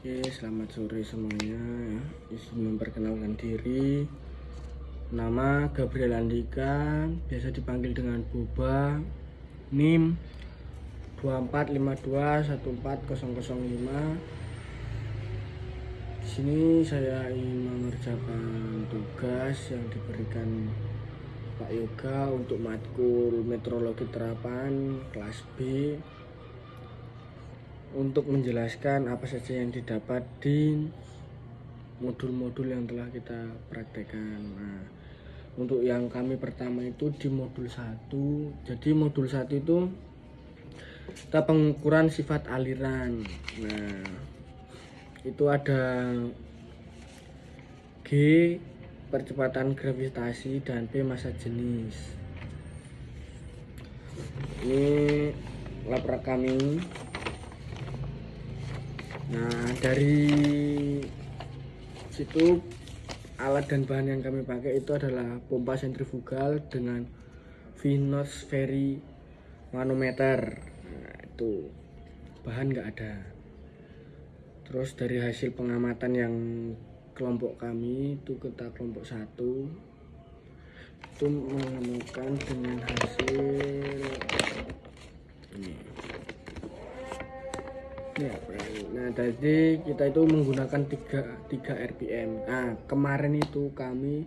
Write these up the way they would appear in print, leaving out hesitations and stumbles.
Oke, selamat sore semuanya. Izin memperkenalkan diri. Nama Gabriel Andika, biasa dipanggil dengan Boba. NIM 24521405. Di sini saya ingin mengerjakan tugas yang diberikan Pak Yoga untuk matkul meteorologi terapan kelas B, untuk menjelaskan apa saja yang didapat di modul-modul yang telah kita praktekkan. Nah, untuk yang kami pertama itu di modul 1. Jadi modul 1 itu kita pengukuran sifat aliran. Nah, itu ada G percepatan gravitasi dan P massa jenis. Ini laprak kami. Nah, dari situ alat dan bahan yang kami pakai itu adalah pompa sentrifugal dengan Venus Ferry manometer. Nah, itu bahan nggak ada. Terus dari hasil pengamatan yang kelompok kami itu, kita kelompok 1 itu menemukan dengan hasil ini. Nah, tadi kita itu menggunakan 3 RPM. Nah, kemarin itu kami,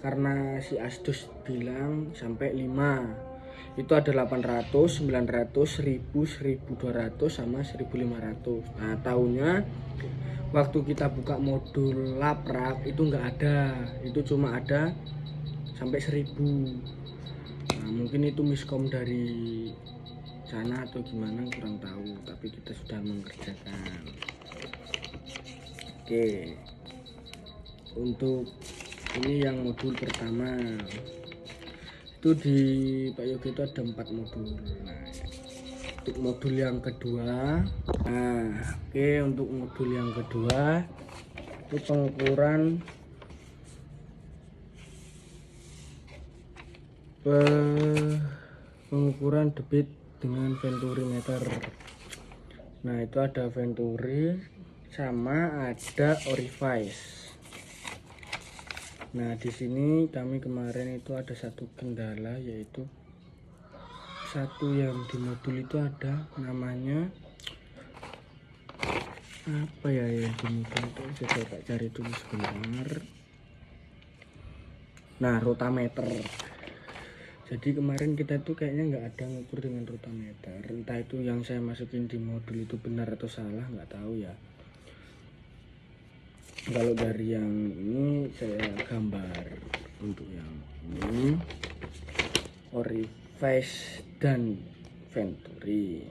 karena si Asdos bilang sampai 5, itu ada 800, 900, 1000, 1200 sama 1500. Nah, tahunya waktu kita buka modul laprak itu nggak ada, itu cuma ada sampai 1000. Nah, mungkin itu miskom dari sana atau gimana, kurang tahu, tapi kita sudah mengerjakan. Oke, untuk ini yang modul pertama itu di Pak Yoga itu ada 4 modul. Nah, untuk modul yang kedua, untuk modul yang kedua itu pengukuran debit dengan venturimeter. Nah, itu ada venturi sama ada orifice. Nah, di sini kami kemarin itu ada satu kendala, yaitu satu yang di modul itu ada namanya apa ya, yang di modul itu saya coba cari dulu sebentar. Nah, rotameter. Jadi kemarin kita tuh kayaknya nggak ada ngukur dengan rotameter. Entah itu yang saya masukin di modul itu benar atau salah, nggak tahu ya. Kalau dari yang ini saya gambar. Untuk yang ini orifice dan venturi.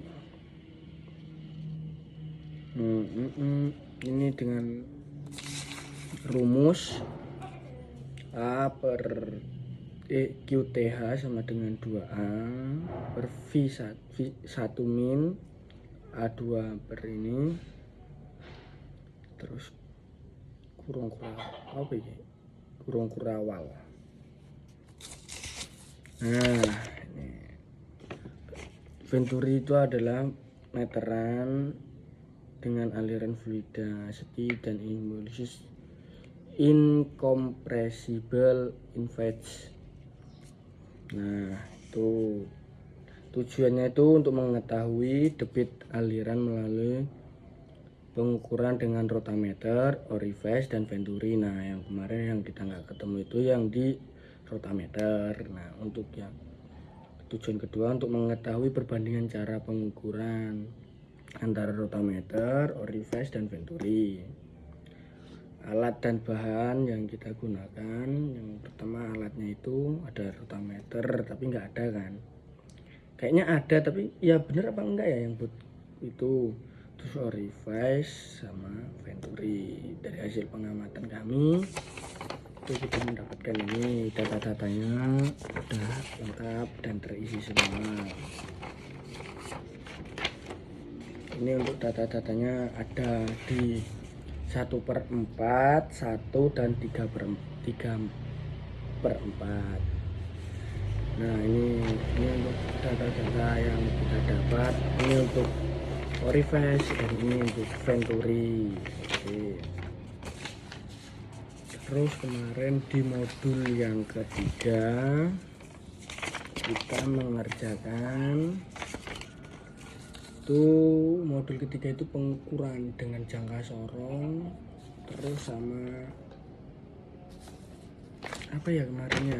Ini dengan rumus A per QTH sama dengan 2A per V1 min A2 per ini, terus kurung kurawal. Nah, ini venturi itu adalah meteran dengan aliran fluida, speed dan impulsus incompressible inverse. Nah, itu tujuannya itu untuk mengetahui debit aliran melalui pengukuran dengan rotameter, orifice dan venturi. Nah, yang kemarin yang kita nggak ketemu itu yang di rotameter. Nah, untuk yang tujuan kedua untuk mengetahui perbandingan cara pengukuran antara rotameter, orifice dan venturi. Alat dan bahan yang kita gunakan, yang pertama alatnya itu ada rotameter, tapi nggak ada kan, kayaknya ada tapi ya bener apa enggak ya yang buat itu. Terus orifice sama venturi. Dari hasil pengamatan kami itu kita mendapatkan ini, data-datanya udah lengkap dan terisi semua. Ini untuk data-datanya ada di 1/4, 1 dan 3/4. Nah, ini untuk data-data yang kita dapat. Ini untuk Orifast, dan ini untuk Venturi. Oke. Terus kemarin di modul yang ketiga kita mengerjakan itu, modul ketiga itu pengukuran dengan jangka sorong, terus sama apa ya kemarinnya,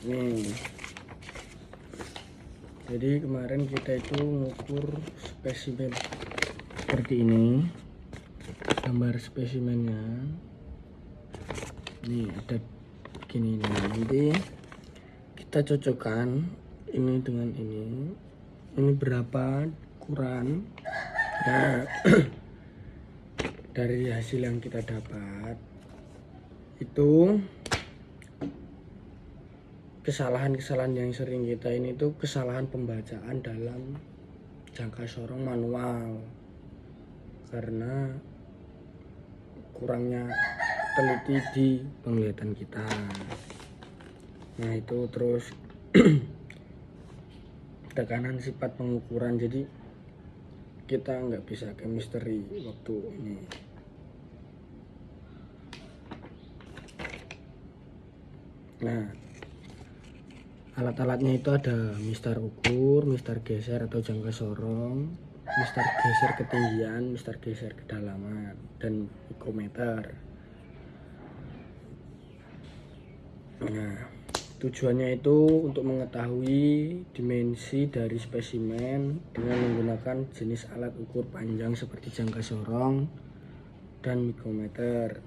nih. Jadi kemarin kita itu mengukur spesimen seperti ini, gambar spesimennya. Nih ada begini nih. Nanti kita cocokkan ini dengan ini berapa ukuran. Nah, dari hasil yang kita dapat itu, kesalahan-kesalahan yang sering kita ini tuh kesalahan pembacaan dalam jangka sorong manual karena kurangnya teliti di penglihatan kita. Nah itu, terus tekanan sifat pengukuran, jadi kita nggak bisa chemistry waktu ini. Nah, alat-alatnya itu ada mistar ukur, mistar geser atau jangka sorong, mistar geser ketinggian, mistar geser kedalaman, dan micrometer. Nah, tujuannya itu untuk mengetahui dimensi dari spesimen dengan menggunakan jenis alat ukur panjang seperti jangka sorong dan micrometer.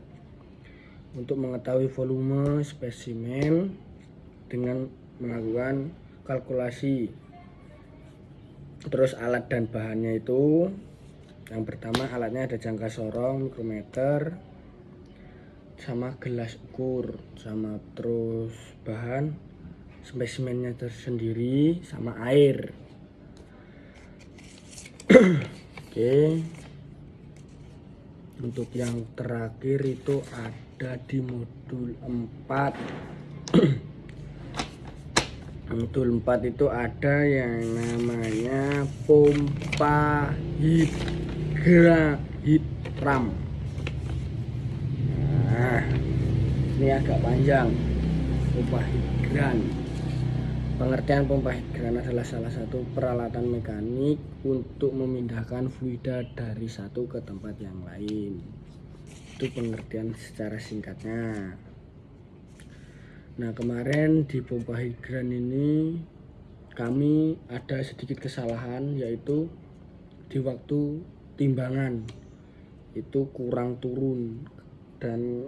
Untuk mengetahui volume spesimen dengan melakukan kalkulasi. Terus alat dan bahannya itu, yang pertama alatnya ada jangka sorong, mikrometer, sama gelas ukur, sama terus bahan spesimennya tersendiri, sama air. Oke. Untuk yang terakhir itu ada di modul 4. Modul 4 itu ada yang namanya pompa hidram. Nah, ini agak panjang. Pompa hidran. Pengertian pompa hidran adalah salah satu peralatan mekanik untuk memindahkan fluida dari satu ke tempat yang lain. Itu pengertian secara singkatnya. Nah, kemarin di pompa hidran ini kami ada sedikit kesalahan, yaitu di waktu timbangan itu kurang turun dan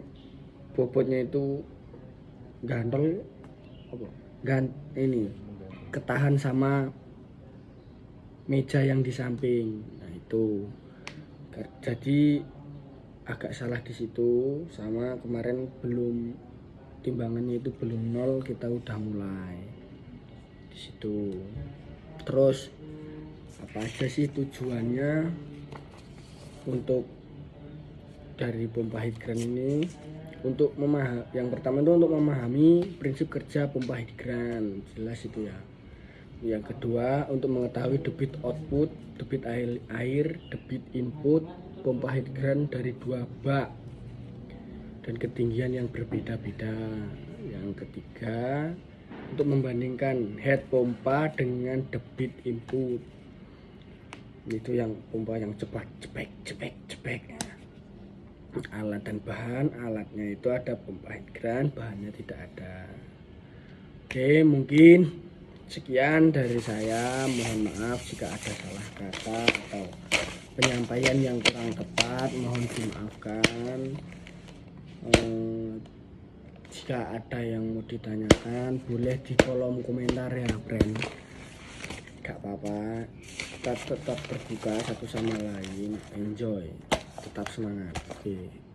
bobotnya itu gantol ini ketahan sama meja yang di samping. Nah itu jadi agak salah di situ, sama kemarin belum timbangannya itu belum 0, kita udah mulai di situ. Terus apa aja sih tujuannya untuk dari pompa hidran ini? Untuk yang pertama itu untuk memahami prinsip kerja pompa hidran, jelas itu ya. Yang kedua untuk mengetahui debit output, debit air, debit input pompa hidran dari 2 bak dan ketinggian yang berbeda-beda. Yang ketiga untuk membandingkan head pompa dengan debit input, itu yang pompa yang cepat cepek. Alat dan bahan, alatnya itu ada pompa hidran, bahannya tidak ada. Oke, mungkin sekian dari saya. Mohon maaf jika ada salah kata atau penyampaian yang kurang tepat, mohon dimaafkan. Jika ada yang mau ditanyakan boleh di kolom komentar ya, friend. Gak apa-apa, kita tetap terbuka satu sama lain. Enjoy, tetap semangat. Oke.